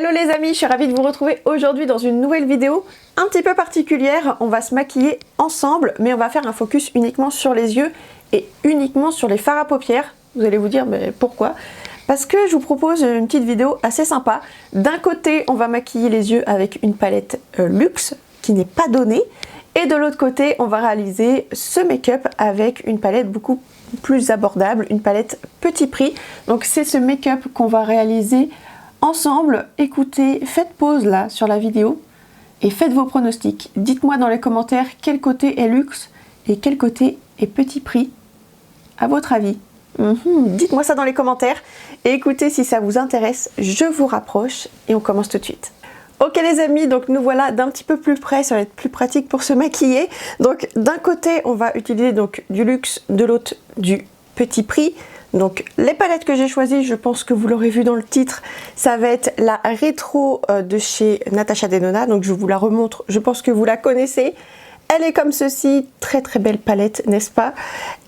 Hello les amis, je suis ravie de vous retrouver aujourd'hui dans une nouvelle vidéo un petit peu particulière. On va se maquiller ensemble, mais on va faire un focus uniquement sur les yeux et uniquement sur les fards à paupières. Vous allez vous dire mais pourquoi? Parce que je vous propose une petite vidéo assez sympa. D'un côté, on va maquiller les yeux avec une palette luxe qui n'est pas donnée. Et de l'autre côté, on va réaliser ce make-up avec une palette beaucoup plus abordable, une palette petit prix. Donc c'est ce make-up qu'on va réaliser ensemble. Écoutez, faites pause là sur la vidéo et faites vos pronostics. Dites-moi dans les commentaires quel côté est luxe et quel côté est petit prix à votre avis. Dites-moi ça dans les commentaires et écoutez, si ça vous intéresse, je vous rapproche et on commence tout de suite. Ok les amis, donc nous voilà d'un petit peu plus près, ça va être plus pratique pour se maquiller. Donc d'un côté on va utiliser donc du luxe, de l'autre du petit prix. Donc les palettes que j'ai choisies, je pense que vous l'aurez vu dans le titre, ça va être la rétro de chez Natasha Denona. Donc je vous la remontre, je pense que vous la connaissez. Elle est comme ceci, très très belle palette, n'est-ce pas?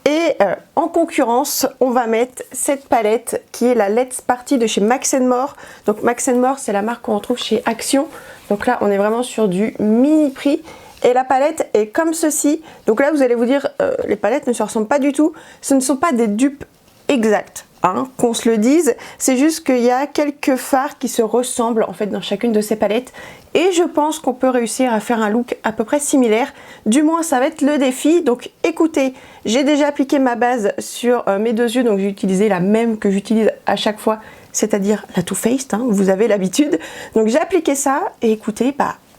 Et en concurrence, on va mettre cette palette qui est la Let's Party de chez Max More. Donc Max More, c'est la marque qu'on retrouve chez Action. Donc là, on est vraiment sur du mini prix. Et la palette est comme ceci. Donc là, vous allez vous dire, les palettes ne se ressemblent pas du tout. Ce ne sont pas des dupes exactes, hein, qu'on se le dise. C'est juste qu'il y a quelques fards qui se ressemblent en fait dans chacune de ces palettes. Et je pense qu'on peut réussir à faire un look à peu près similaire. Du moins, ça va être le défi. Donc écoutez, j'ai déjà appliqué ma base sur mes deux yeux. Donc j'ai utilisé la même que j'utilise à chaque fois, c'est-à-dire la Too Faced, hein, vous avez l'habitude. Donc j'ai appliqué ça et écoutez,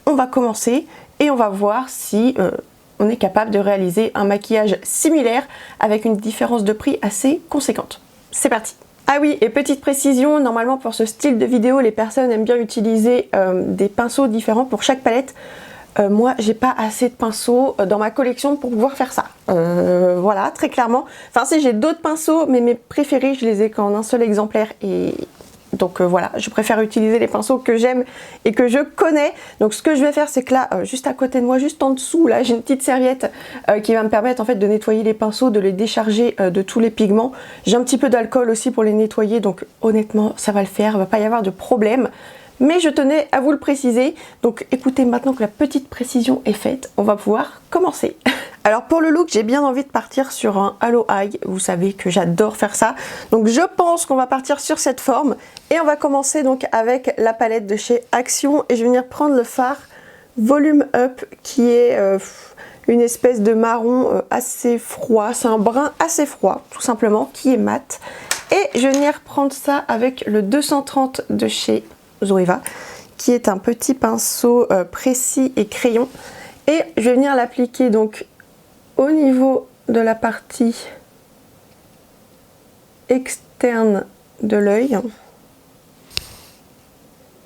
on va commencer et on va voir si on est capable de réaliser un maquillage similaire avec une différence de prix assez conséquente. C'est parti! Ah oui, et petite précision, normalement pour ce style de vidéo, les personnes aiment bien utiliser des pinceaux différents pour chaque palette. Moi, j'ai pas assez de pinceaux dans ma collection pour pouvoir faire ça. Voilà, très clairement. Enfin si, j'ai d'autres pinceaux, mais mes préférés, je les ai qu'en un seul exemplaire et... Donc voilà, je préfère utiliser les pinceaux que j'aime et que je connais. Donc ce que je vais faire, c'est que là, juste à côté de moi, juste en dessous, là, j'ai une petite serviette qui va me permettre en fait de nettoyer les pinceaux, de les décharger de tous les pigments. J'ai un petit peu d'alcool aussi pour les nettoyer, donc honnêtement, ça va le faire, il ne va pas y avoir de problème. Mais je tenais à vous le préciser. Donc écoutez, maintenant que la petite précision est faite, on va pouvoir commencer. Alors pour le look, j'ai bien envie de partir sur un halo eye. Vous savez que j'adore faire ça. Donc je pense qu'on va partir sur cette forme. Et on va commencer donc avec la palette de chez Action. Et je vais venir prendre le fard Volume Up qui est une espèce de marron assez froid. C'est un brun assez froid tout simplement qui est mat. Et je vais venir prendre ça avec le 230 de chez Zoeva qui est un petit pinceau précis et crayon. Et je vais venir l'appliquer donc au niveau de la partie externe de l'œil.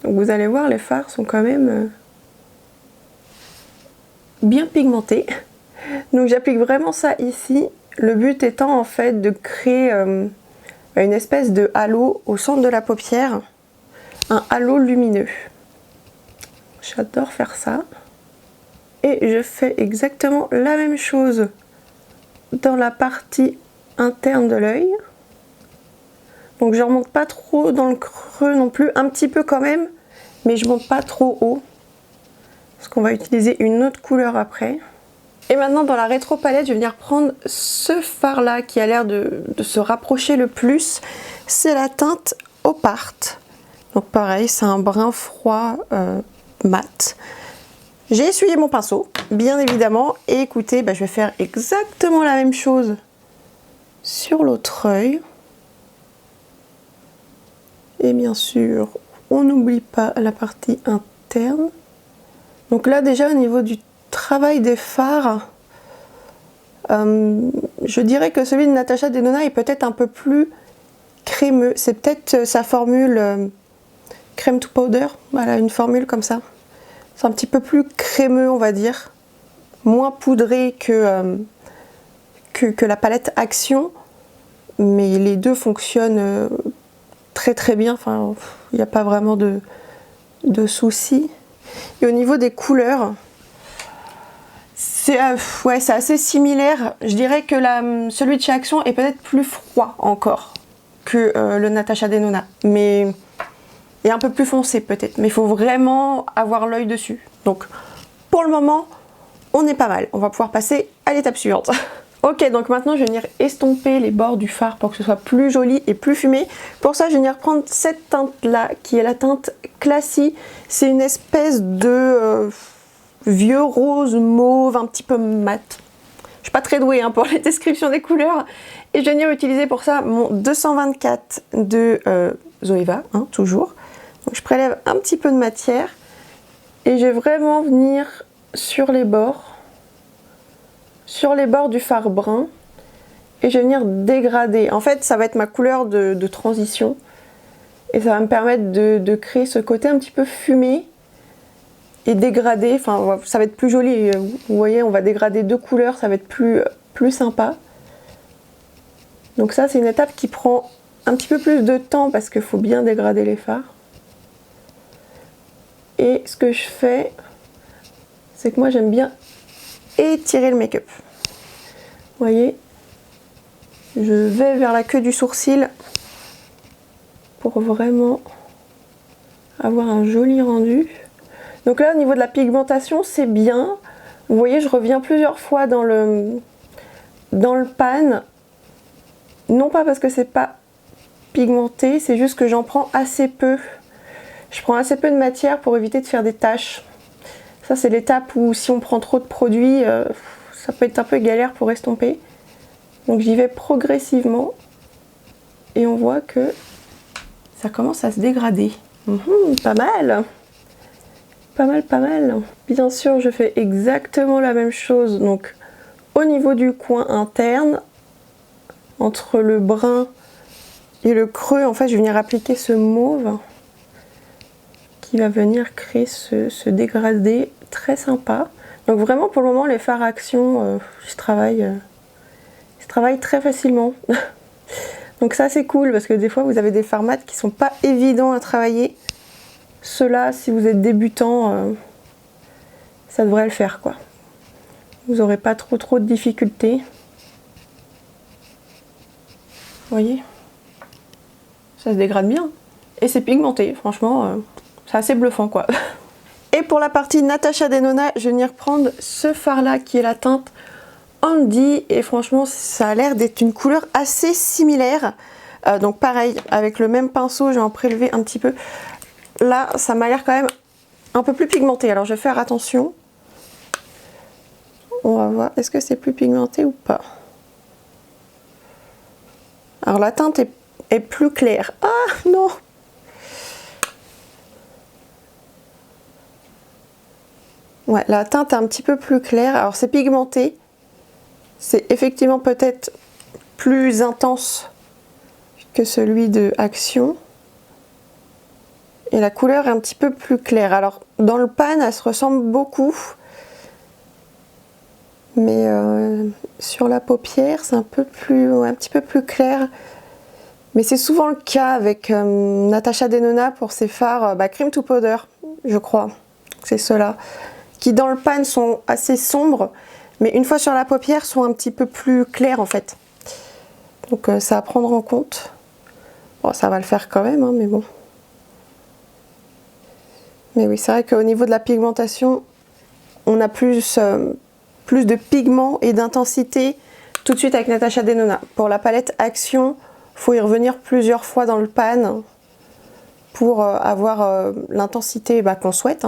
Donc vous allez voir, les fards sont quand même bien pigmentés. Donc j'applique vraiment ça ici. Le but étant en fait de créer une espèce de halo au centre de la paupière. Un halo lumineux. J'adore faire ça. Et je fais exactement la même chose dans la partie interne de l'œil. Donc je ne remonte pas trop dans le creux non plus, un petit peu quand même, mais je ne monte pas trop haut. Parce qu'on va utiliser une autre couleur après. Et maintenant dans la rétro palette, je vais venir prendre ce fard là qui a l'air de se rapprocher le plus. C'est la teinte Opart. Donc pareil, c'est un brun froid mat. J'ai essuyé mon pinceau, bien évidemment, et écoutez, je vais faire exactement la même chose sur l'autre œil. Et bien sûr, on n'oublie pas la partie interne. Donc là déjà au niveau du travail des fards, je dirais que celui de Natasha Denona est peut-être un peu plus crémeux. C'est peut-être sa formule crème to powder, voilà, une formule comme ça. C'est un petit peu plus crémeux, on va dire, moins poudré que la palette Action, mais les deux fonctionnent très très bien, enfin, il n'y a pas vraiment de soucis. Et au niveau des couleurs, c'est assez similaire. Je dirais que celui de chez Action est peut-être plus froid encore que le Natasha Denona, mais et un peu plus foncé peut-être, mais il faut vraiment avoir l'œil dessus. Donc pour le moment, on est pas mal. On va pouvoir passer à l'étape suivante. Ok, donc maintenant je vais venir estomper les bords du fard pour que ce soit plus joli et plus fumé. Pour ça, je vais venir prendre cette teinte-là, qui est la teinte Classy. C'est une espèce de vieux rose mauve, un petit peu mat. Je suis pas très douée pour les descriptions des couleurs. Et je vais venir utiliser pour ça mon 224 de Zoeva, toujours. Donc je prélève un petit peu de matière et je vais vraiment venir sur les bords du fard brun, et je vais venir dégrader. En fait, ça va être ma couleur de transition et ça va me permettre de créer ce côté un petit peu fumé et dégradé. Enfin, ça va être plus joli. Vous voyez, on va dégrader deux couleurs, ça va être plus sympa. Donc ça, c'est une étape qui prend un petit peu plus de temps parce qu'il faut bien dégrader les fards. Et ce que je fais, c'est que moi j'aime bien étirer le make-up. Vous voyez, je vais vers la queue du sourcil pour vraiment avoir un joli rendu. Donc là, au niveau de la pigmentation, c'est bien. Vous voyez, je reviens plusieurs fois dans le pan. Non pas parce que c'est pas pigmenté, c'est juste que j'en prends assez peu. Je prends assez peu de matière pour éviter de faire des taches. Ça, c'est l'étape où si on prend trop de produits, ça peut être un peu galère pour estomper. Donc j'y vais progressivement et on voit que ça commence à se dégrader. Pas mal. Pas mal, pas mal. Bien sûr, je fais exactement la même chose. Donc au niveau du coin interne, entre le brun et le creux, en fait, je vais venir appliquer ce mauve qui va venir créer ce dégradé très sympa. Donc vraiment, pour le moment, les fards action, je travaille très facilement. Donc ça, c'est cool parce que des fois, vous avez des fards mat qui sont pas évidents à travailler. Ceux-là, si vous êtes débutant, ça devrait le faire, quoi. Vous n'aurez pas trop de difficultés. Vous voyez, ça se dégrade bien. Et c'est pigmenté, franchement, c'est assez bluffant, quoi. Et pour la partie Natasha Denona, je vais venir prendre ce fard-là qui est la teinte Andy. Et franchement, ça a l'air d'être une couleur assez similaire. Donc pareil, avec le même pinceau, je vais en prélever un petit peu. Là, ça m'a l'air quand même un peu plus pigmenté. Alors je vais faire attention. On va voir, est-ce que c'est plus pigmenté ou pas? Alors la teinte est plus claire. Ah non! Ouais, la teinte est un petit peu plus claire. Alors c'est pigmenté. C'est effectivement peut-être plus intense que celui de Action. Et la couleur est un petit peu plus claire. Alors dans le pan, elle se ressemble beaucoup. Mais sur la paupière, c'est un petit peu plus clair. Mais c'est souvent le cas avec Natasha Denona pour ses fards Cream to Powder, je crois. C'est ceux-là. Qui dans le pan sont assez sombres, mais une fois sur la paupière sont un petit peu plus clairs en fait. Donc ça à prendre en compte. Bon, ça va le faire quand même, mais bon. Mais oui, c'est vrai qu'au niveau de la pigmentation, on a plus de pigments et d'intensité tout de suite avec Natasha Denona. Pour la palette Action, il faut y revenir plusieurs fois dans le pan pour avoir l'intensité qu'on souhaite.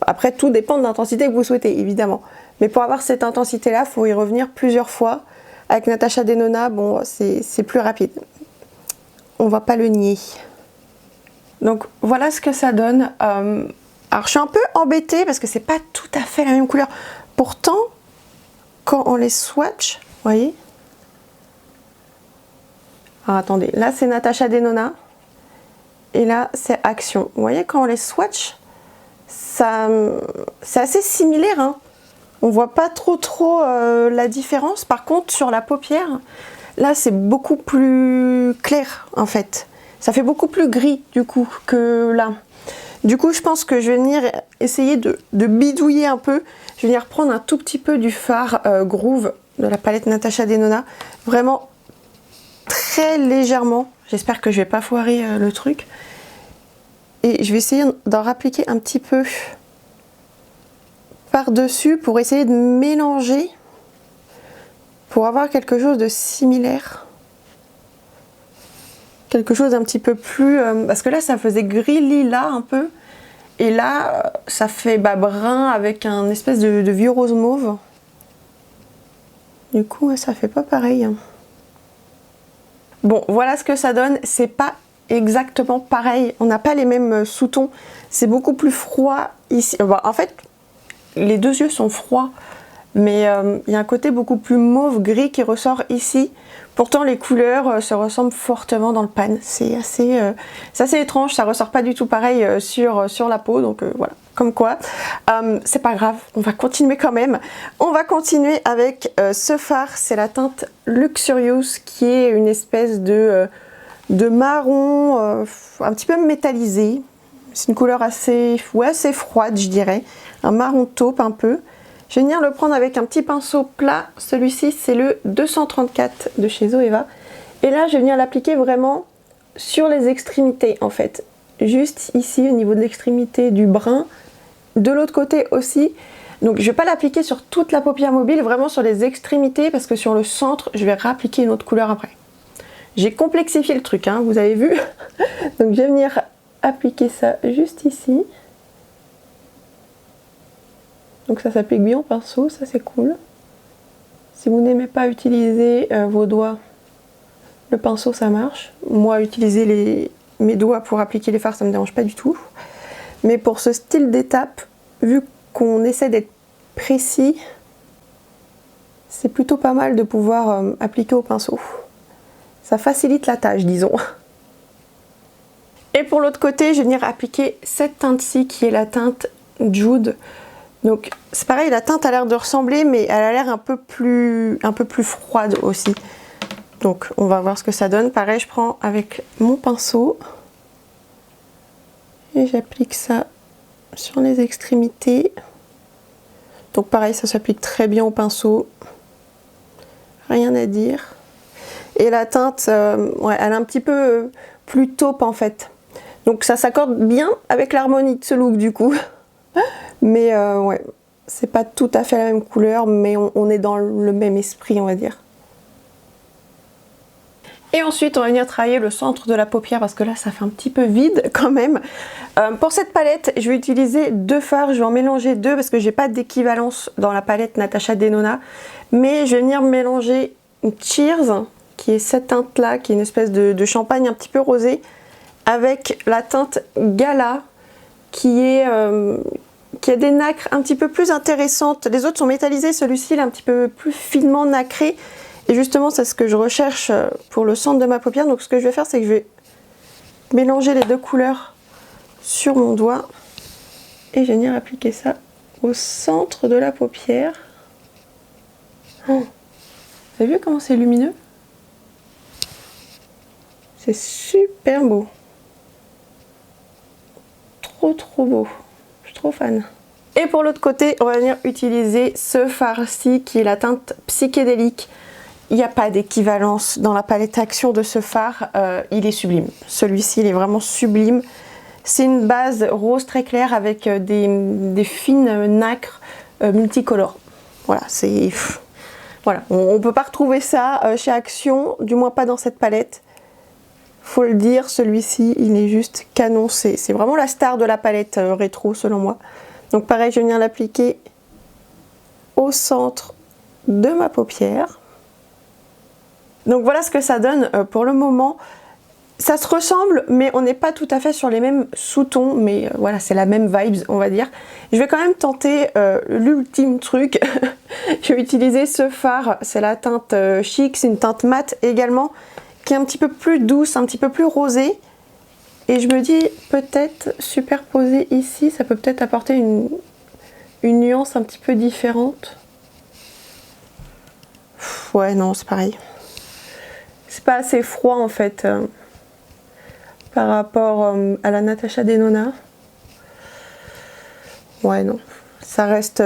Après, tout dépend de l'intensité que vous souhaitez, évidemment. Mais pour avoir cette intensité-là, il faut y revenir plusieurs fois. Avec Natasha Denona, bon, c'est plus rapide. On va pas le nier. Donc voilà ce que ça donne. Alors je suis un peu embêtée parce que c'est pas tout à fait la même couleur. Pourtant, quand on les swatch, vous voyez. Alors attendez, là c'est Natasha Denona. Et là c'est Action. Vous voyez, quand on les swatch, c'est assez similaire. On voit pas trop la différence. Par contre, sur la paupière, là c'est beaucoup plus clair en fait. Ça fait beaucoup plus gris du coup que là. Du coup, je pense que je vais venir essayer de bidouiller un peu. Je vais venir prendre un tout petit peu du fard Groove de la palette Natasha Denona. Vraiment très légèrement. J'espère que je vais pas foirer le truc. Et je vais essayer d'en rappliquer un petit peu par-dessus pour essayer de mélanger pour avoir quelque chose de similaire. Quelque chose d'un petit peu plus... parce que là, ça faisait gris lilas un peu. Et là, ça fait brun avec un espèce de vieux rose mauve. Du coup, ça fait pas pareil. Bon, voilà ce que ça donne. C'est pas exactement pareil. On n'a pas les mêmes sous-tons. C'est beaucoup plus froid ici. En fait, les deux yeux sont froids. Mais il y a un côté beaucoup plus mauve gris qui ressort ici. Pourtant les couleurs se ressemblent fortement dans le pan. C'est assez étrange, ça ressort pas du tout pareil sur la peau. Donc voilà, comme quoi. C'est pas grave, on va continuer quand même. On va continuer avec ce fard, c'est la teinte Luxurious qui est une espèce de marron un petit peu métallisé. C'est une couleur assez froide je dirais. Un marron taupe un peu. Je vais venir le prendre avec un petit pinceau plat. Celui-ci, c'est le 234 de chez Zoeva. Et là, je vais venir l'appliquer vraiment sur les extrémités, en fait. Juste ici, au niveau de l'extrémité du brin. De l'autre côté aussi. Donc, je ne vais pas l'appliquer sur toute la paupière mobile, vraiment sur les extrémités, parce que sur le centre, je vais réappliquer une autre couleur après. J'ai complexifié le truc, hein, vous avez vu. Donc, je vais venir appliquer ça juste ici. Donc ça s'applique bien au pinceau, ça c'est cool. Si vous n'aimez pas utiliser vos doigts, le pinceau ça marche. Moi utiliser mes doigts pour appliquer les fards ça me dérange pas du tout. Mais pour ce style d'étape, vu qu'on essaie d'être précis, c'est plutôt pas mal de pouvoir appliquer au pinceau. Ça facilite la tâche disons. Et pour l'autre côté, je vais venir appliquer cette teinte-ci qui est la teinte Jude. Donc c'est pareil, la teinte a l'air de ressembler, mais elle a l'air un peu plus froide aussi. Donc on va voir ce que ça donne. Pareil, je prends avec mon pinceau et j'applique ça sur les extrémités. Donc pareil, ça s'applique très bien au pinceau. Rien à dire. Et la teinte, ouais, elle est un petit peu plus taupe en fait. Donc ça s'accorde bien avec l'harmonie de ce look du coup. Mais ouais, c'est pas tout à fait la même couleur, mais on est dans le même esprit, on va dire. Et ensuite, on va venir travailler le centre de la paupière, parce que là, ça fait un petit peu vide quand même. Pour cette palette, je vais utiliser deux fards. Je vais en mélanger deux, parce que j'ai pas d'équivalence dans la palette Natasha Denona. Mais je vais venir mélanger une Cheers, qui est cette teinte-là, qui est une espèce de champagne un petit peu rosé, avec la teinte Gala, qui a des nacres un petit peu plus intéressantes. Les autres sont métallisés, celui-ci il est un petit peu plus finement nacré. Et justement, c'est ce que je recherche pour le centre de ma paupière. Donc ce que je vais faire, c'est que je vais mélanger les deux couleurs sur mon doigt. Et je vais venir appliquer ça au centre de la paupière. Oh, vous avez vu comment c'est lumineux? C'est super beau. Trop beau. Je suis trop fan. Et pour l'autre côté, on va venir utiliser ce fard-ci qui est la teinte psychédélique. Il n'y a pas d'équivalence dans la palette Action de ce fard. Il est sublime. Celui-ci, il est vraiment sublime. C'est une base rose très claire avec des fines nacres multicolores. Voilà, c'est... Voilà, on ne peut pas retrouver ça chez Action, du moins pas dans cette palette. Faut le dire, celui-ci, il est juste canon. C'est vraiment la star de la palette rétro, selon moi. Donc pareil, je vais venir l'appliquer au centre de ma paupière. Donc voilà ce que ça donne pour le moment. Ça se ressemble, mais on n'est pas tout à fait sur les mêmes sous-tons. Mais voilà, c'est la même vibes, on va dire. Je vais quand même tenter l'ultime truc. Je vais utiliser ce fard. C'est la teinte Chic, c'est une teinte mate également, qui est un petit peu plus douce, un petit peu plus rosée. Et je me dis, peut-être superposer ici, ça peut peut-être apporter une nuance un petit peu différente. Ouais, non, c'est pareil. C'est pas assez froid en fait par rapport à la Natasha Denona. Ouais, non, ça reste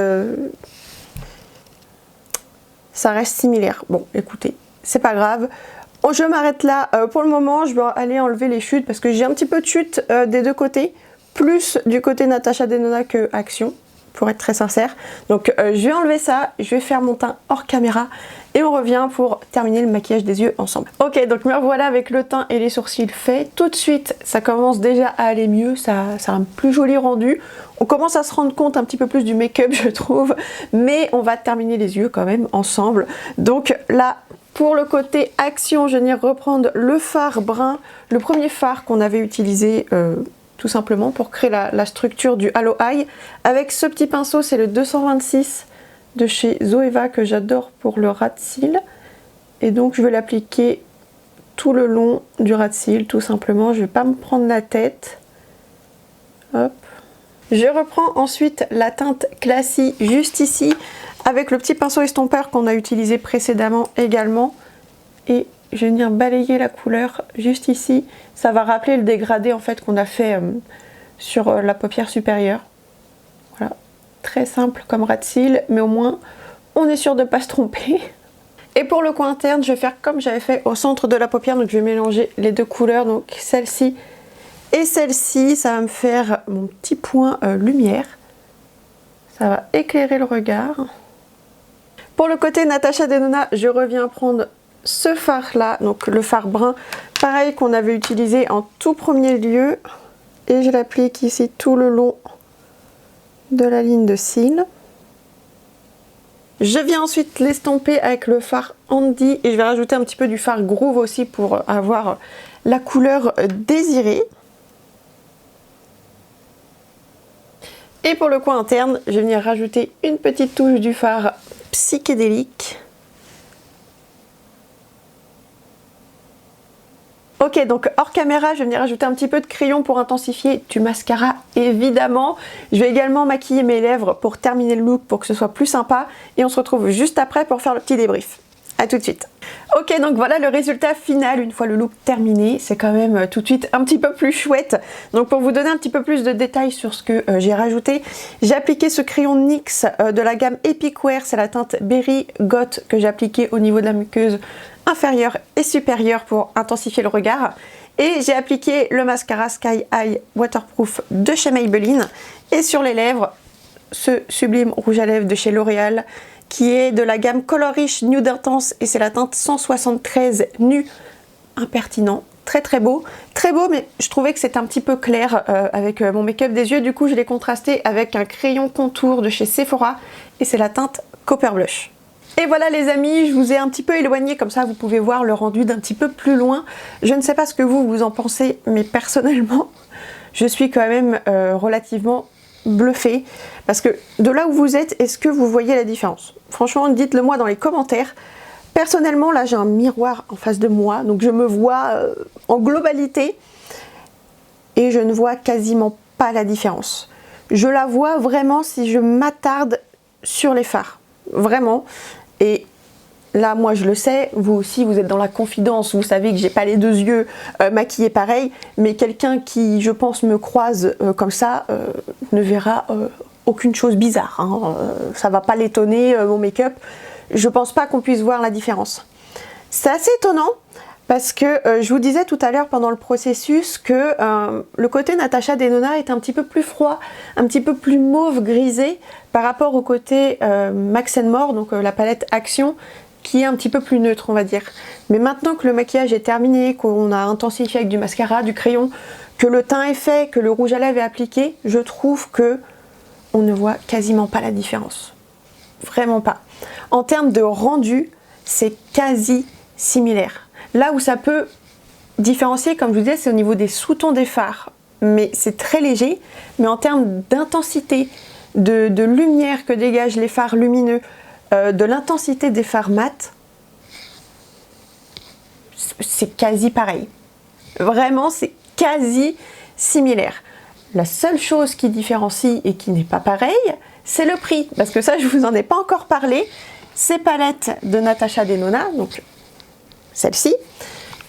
similaire. Bon, écoutez, c'est pas grave. Je m'arrête là pour le moment, je vais aller enlever les chutes parce que j'ai un petit peu de chutes des deux côtés, plus du côté Natasha Denona que Action, pour être très sincère. Donc je vais enlever ça, je vais faire mon teint hors caméra et on revient pour terminer le maquillage des yeux ensemble. Ok, donc me voilà avec le teint et les sourcils faits. Tout de suite, ça commence déjà à aller mieux, ça a un plus joli rendu. On commence à se rendre compte un petit peu plus du make-up, je trouve, mais on va terminer les yeux quand même ensemble. Donc là, pour le côté Action, je viens reprendre le fard brun, le premier fard qu'on avait utilisé tout simplement pour créer la structure du Halo Eye. Avec ce petit pinceau, c'est le 226 de chez Zoeva que j'adore pour le ras de cils. Et donc je vais l'appliquer tout le long du ras de cils, tout simplement. Je ne vais pas me prendre la tête. Hop. Je reprends ensuite la teinte Classy juste ici, avec le petit pinceau estompeur qu'on a utilisé précédemment également. Et je vais venir balayer la couleur juste ici. Ça va rappeler le dégradé en fait qu'on a fait sur la paupière supérieure. Voilà, très simple comme ras de cils, mais au moins on est sûr de ne pas se tromper. Et pour le coin interne, je vais faire comme j'avais fait au centre de la paupière, donc je vais mélanger les deux couleurs, donc celle-ci et celle-ci. Ça va me faire mon petit point lumière. Ça va éclairer le regard. Pour le côté Natasha Denona, je reviens prendre ce fard là, donc le fard brun, pareil qu'on avait utilisé en tout premier lieu, et je l'applique ici tout le long de la ligne de cils. Je viens ensuite l'estomper avec le fard Handy et je vais rajouter un petit peu du fard Groove aussi pour avoir la couleur désirée. Et pour le coin interne, je vais venir rajouter une petite touche du fard psychédélique. Ok, donc hors caméra, je vais venir rajouter un petit peu de crayon pour intensifier du mascara, évidemment. Je vais également maquiller mes lèvres pour terminer le look, pour que ce soit plus sympa. Et on se retrouve juste après pour faire le petit débrief. A tout de suite. Ok, donc voilà le résultat final une fois le look terminé. C'est quand même tout de suite un petit peu plus chouette. Donc pour vous donner un petit peu plus de détails sur ce que j'ai rajouté, j'ai appliqué ce crayon NYX de la gamme Epic Wear. C'est la teinte Berry Goth que j'ai appliqué au niveau de la muqueuse inférieure et supérieure pour intensifier le regard. Et j'ai appliqué le mascara Sky High Waterproof de chez Maybelline. Et sur les lèvres, ce sublime rouge à lèvres de chez L'Oréal, qui est de la gamme Color Rich Nude Intense, et c'est la teinte 173 Nu Impertinent. Très très beau, mais je trouvais que c'était un petit peu clair avec mon make-up des yeux. Du coup, je l'ai contrasté avec un crayon contour de chez Sephora, et c'est la teinte Copper Blush. Et voilà les amis, je vous ai un petit peu éloigné, comme ça vous pouvez voir le rendu d'un petit peu plus loin. Je ne sais pas ce que vous en pensez, mais personnellement, je suis quand même relativement bluffée. Parce que de là où vous êtes, est-ce que vous voyez la différence? Franchement, dites-le moi dans les commentaires. Personnellement, là j'ai un miroir en face de moi, donc je me vois en globalité et je ne vois quasiment pas la différence. Je la vois vraiment si je m'attarde sur les fards, vraiment. Et là, moi je le sais, vous aussi vous êtes dans la confidence, vous savez que j'ai pas les deux yeux maquillés pareil, mais quelqu'un qui, je pense, me croise comme ça ne verra aucune chose bizarre, hein. Ça va pas l'étonner, mon make-up. Je pense pas qu'on puisse voir la différence. C'est assez étonnant parce que je vous disais tout à l'heure pendant le processus que le côté Natasha Denona est un petit peu plus froid, un petit peu plus mauve grisé par rapport au côté Max & More, donc la palette Action, qui est un petit peu plus neutre, on va dire. Mais maintenant que le maquillage est terminé, qu'on a intensifié avec du mascara, du crayon, que le teint est fait, que le rouge à lèvres est appliqué, je trouve que on ne voit quasiment pas la différence. Vraiment pas. En termes de rendu, c'est quasi similaire. Là où ça peut différencier, comme je vous disais, c'est au niveau des sous-tons des fards. Mais c'est très léger. Mais en termes d'intensité, de lumière que dégagent les fards lumineux, de l'intensité des fards mat, c'est quasi pareil. Vraiment, c'est quasi similaire. La seule chose qui différencie et qui n'est pas pareil, c'est le prix. Parce que ça, je vous en ai pas encore parlé. Ces palettes de Natasha Denona, donc celle-ci,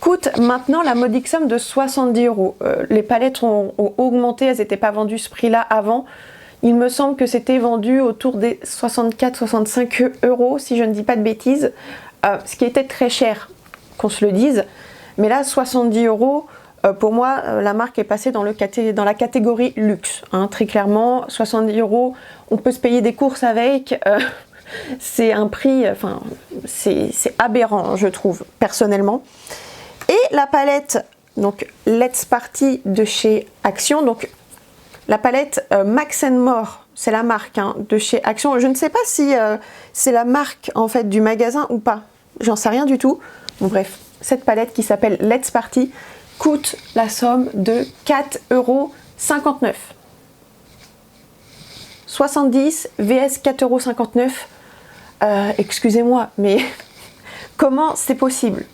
coûtent maintenant la modique somme de 70 €. Les palettes ont augmenté, elles n'étaient pas vendues ce prix-là avant. Il me semble que c'était vendu autour des 64-65 €, si je ne dis pas de bêtises, ce qui était très cher qu'on se le dise. Mais là, 70 €, pour moi, la marque est passée dans la catégorie luxe. Hein, très clairement, 70 €, on peut se payer des courses avec. C'est un prix, enfin, c'est aberrant, je trouve, personnellement. Et la palette, donc Let's Party de chez Action, donc la palette Max & More, c'est la marque hein, de chez Action. Je ne sais pas si c'est la marque en fait du magasin ou pas, j'en sais rien du tout. Bon bref, cette palette qui s'appelle Let's Party coûte la somme de 4,59 €. 70 vs 4,59 €. Excusez-moi, mais comment c'est possible?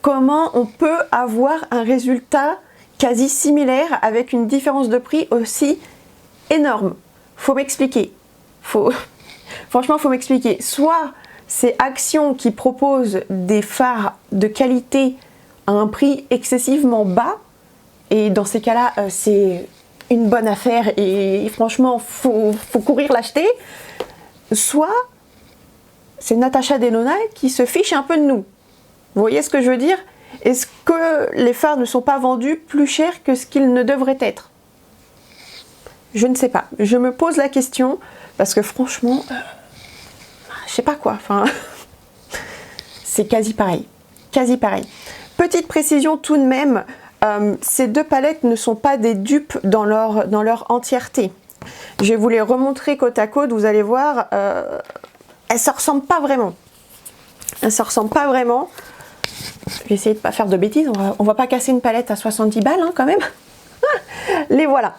Comment on peut avoir un résultat quasi similaire avec une différence de prix aussi énorme? Faut m'expliquer. Franchement, faut m'expliquer. Soit c'est Action qui propose des fards de qualité à un prix excessivement bas, et dans ces cas-là, c'est une bonne affaire et franchement, faut courir l'acheter. Soit c'est Natasha Denona qui se fiche un peu de nous. Vous voyez ce que je veux dire? Est-ce que les fards ne sont pas vendus plus cher que ce qu'ils ne devraient être? Je ne sais pas. Je me pose la question parce que franchement, je sais pas quoi. Enfin, c'est quasi pareil. Quasi pareil. Petite précision tout de même, ces deux palettes ne sont pas des dupes dans leur entièreté. Je vais vous les remontrer côte à côte, vous allez voir, elles ne se ressemblent pas vraiment. Elles ne se ressemblent pas vraiment. Je vais essayer de ne pas faire de bêtises, on va pas casser une palette à 70 balles hein, quand même. Les voilà.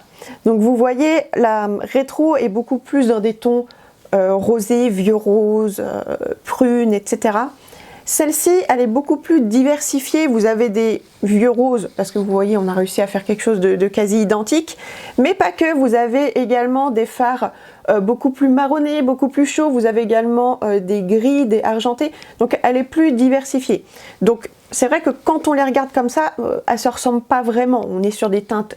Donc vous voyez, la rétro est beaucoup plus dans des tons rosés, vieux rose, prune, etc. Celle-ci, elle est beaucoup plus diversifiée. Vous avez des vieux roses, parce que vous voyez, on a réussi à faire quelque chose de quasi identique. Mais pas que, vous avez également des fards beaucoup plus marronnés, beaucoup plus chauds. Vous avez également des gris, des argentés. Donc elle est plus diversifiée. Donc c'est vrai que quand on les regarde comme ça, elles ne se ressemblent pas vraiment. On est sur des teintes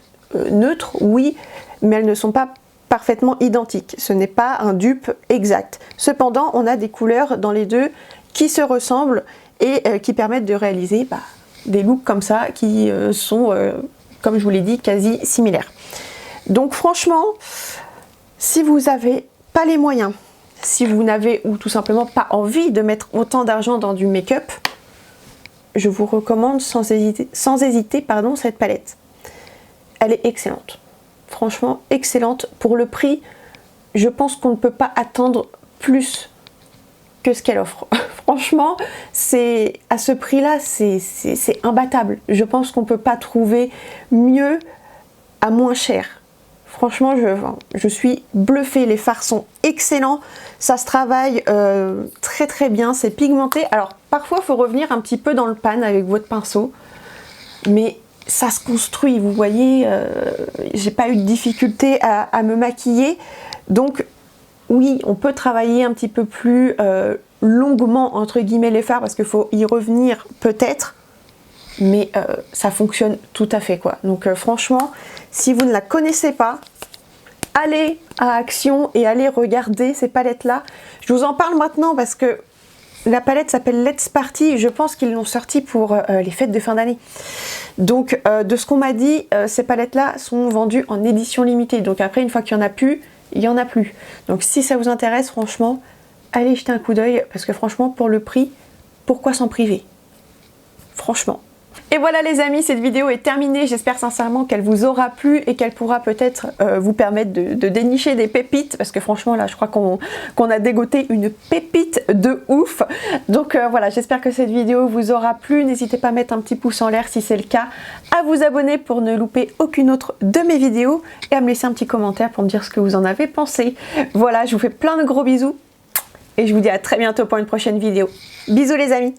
neutres, oui, mais elles ne sont pas parfaitement identiques. Ce n'est pas un dupe exact. Cependant, on a des couleurs dans les deux qui se ressemblent et qui permettent de réaliser des looks comme ça qui sont, comme je vous l'ai dit, quasi similaires. Donc franchement, si vous n'avez pas les moyens, si vous n'avez ou tout simplement pas envie de mettre autant d'argent dans du make-up, je vous recommande sans hésiter cette palette. Elle est excellente. Franchement, excellente. Pour le prix, je pense qu'on ne peut pas attendre plus que ce qu'elle offre. Franchement, à ce prix-là, c'est imbattable. Je pense qu'on ne peut pas trouver mieux à moins cher. Franchement, je suis bluffée. Les fards sont excellents. Ça se travaille très très bien. C'est pigmenté. Alors, parfois, il faut revenir un petit peu dans le pan avec votre pinceau. Mais ça se construit. Vous voyez, j'ai pas eu de difficulté à me maquiller. Donc, oui, on peut travailler un petit peu plus longuement, entre guillemets, les fards, parce qu'il faut y revenir peut-être, mais ça fonctionne tout à fait, quoi. Donc franchement, si vous ne la connaissez pas, allez à Action et allez regarder ces palettes-là. Je vous en parle maintenant parce que la palette s'appelle Let's Party. Je pense qu'ils l'ont sortie pour les fêtes de fin d'année. Donc, de ce qu'on m'a dit, ces palettes-là sont vendues en édition limitée. Donc après, une fois qu'il n'y en a plus, il n'y en a plus. Donc si ça vous intéresse, franchement, allez jeter un coup d'œil parce que franchement, pour le prix, pourquoi s'en priver? Franchement. Et voilà les amis, cette vidéo est terminée. J'espère sincèrement qu'elle vous aura plu et qu'elle pourra peut-être vous permettre de dénicher des pépites. Parce que franchement là, je crois qu'on a dégoté une pépite de ouf. Donc voilà, j'espère que cette vidéo vous aura plu. N'hésitez pas à mettre un petit pouce en l'air si c'est le cas. À vous abonner pour ne louper aucune autre de mes vidéos. Et à me laisser un petit commentaire pour me dire ce que vous en avez pensé. Voilà, je vous fais plein de gros bisous. Et je vous dis à très bientôt pour une prochaine vidéo. Bisous les amis!